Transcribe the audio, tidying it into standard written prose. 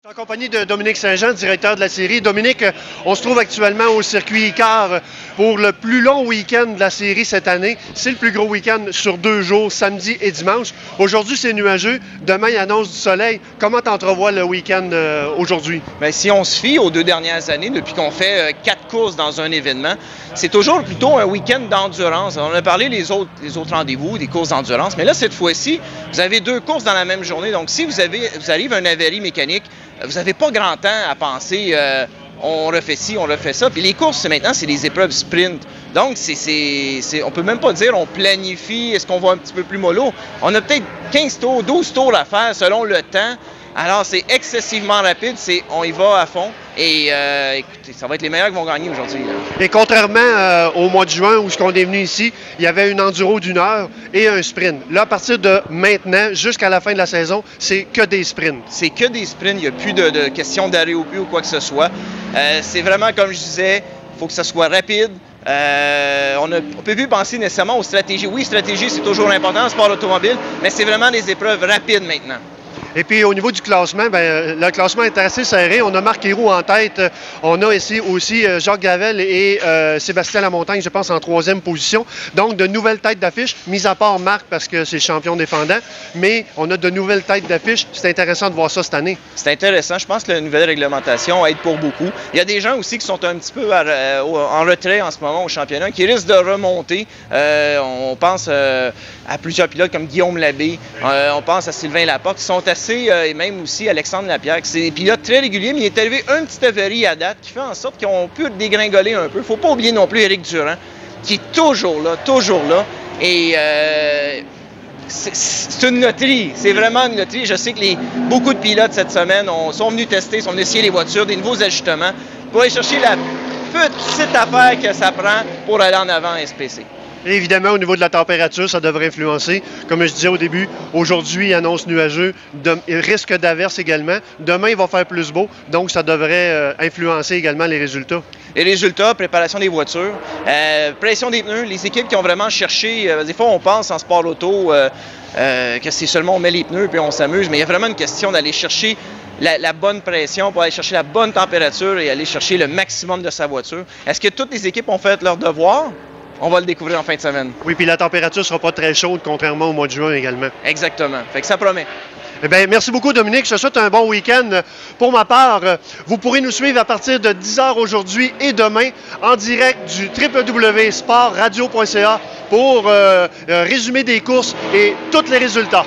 En compagnie de Dominique Saint-Jean, directeur de la série. Dominique, on se trouve actuellement au circuit Icar pour le plus long week-end de la série cette année. C'est le plus gros week-end sur 2 jours, samedi et dimanche. Aujourd'hui, c'est nuageux. Demain, il annonce du soleil. Comment t'entrevois le week-end aujourd'hui? Bien, si on se fie aux 2 dernières années, depuis qu'on fait 4 courses dans un événement, c'est toujours plutôt un week-end d'endurance. On a parlé les autres rendez-vous, des courses d'endurance, mais là, cette fois-ci, vous avez 2 courses dans la même journée. Donc, si vous arrive un avarie mécanique, vous n'avez pas grand temps à penser on refait ci, on refait ça. Puis les courses, maintenant, c'est des épreuves sprint. Donc, on peut même pas dire on planifie, est-ce qu'on va un petit peu plus mollo. On a peut-être 15 tours, 12 tours à faire selon le temps. Alors, c'est excessivement rapide, on y va à fond. Et écoutez, ça va être les meilleurs qui vont gagner aujourd'hui. Et contrairement au mois de juin où on est venu ici, il y avait une enduro d'1 heure et un sprint. Là, à partir de maintenant, jusqu'à la fin de la saison, c'est que des sprints. C'est que des sprints, il n'y a plus de question d'arrêt au but ou quoi que ce soit. C'est vraiment, comme je disais, il faut que ça soit rapide. On ne peut plus penser nécessairement aux stratégies. Oui, stratégie, c'est toujours important en sport automobile, mais c'est vraiment des épreuves rapides maintenant. Et puis, au niveau du classement, bien, le classement est assez serré. On a Marc Héroux en tête. On a ici aussi Jacques Gravel et Sébastien Lamontagne, je pense, en 3e position. Donc, de nouvelles têtes d'affiche, mis à part Marc parce que c'est champion défendant. Mais on a de nouvelles têtes d'affiche. C'est intéressant de voir ça cette année. C'est intéressant. Je pense que la nouvelle réglementation aide pour beaucoup. Il y a des gens aussi qui sont un petit peu en retrait en ce moment au championnat, qui risquent de remonter. On pense à plusieurs pilotes comme Guillaume Labbé. On pense à Sylvain Laporte, qui sont assez et même aussi Alexandre Lapierre, qui c'est des pilotes très réguliers, mais il est arrivé un petit avarie à date qui fait en sorte qu'ils ont pu dégringoler un peu. Il ne faut pas oublier non plus Éric Durand, qui est toujours là. Et c'est une loterie, c'est vraiment une loterie. Je sais que beaucoup de pilotes cette semaine sont venus tester, sont venus essayer les voitures, des nouveaux ajustements, pour aller chercher la petite affaire que ça prend pour aller en avant en SPC. Et évidemment, au niveau de la température, ça devrait influencer. Comme je disais au début, aujourd'hui, il annonce nuageux, risque d'averse également. Demain, il va faire plus beau, donc ça devrait influencer également les résultats. Les résultats, préparation des voitures, pression des pneus, les équipes qui ont vraiment cherché, des fois on pense en sport auto que c'est seulement on met les pneus puis on s'amuse, mais il y a vraiment une question d'aller chercher la bonne pression pour aller chercher la bonne température et aller chercher le maximum de sa voiture. Est-ce que toutes les équipes ont fait leur devoir? On va le découvrir en fin de semaine. Oui, puis la température ne sera pas très chaude, contrairement au mois de juin également. Exactement. Fait que ça promet. Eh bien, merci beaucoup, Dominique. Je te souhaite un bon week-end. Pour ma part, vous pourrez nous suivre à partir de 10h aujourd'hui et demain en direct du www.sportradio.ca pour résumer des courses et tous les résultats.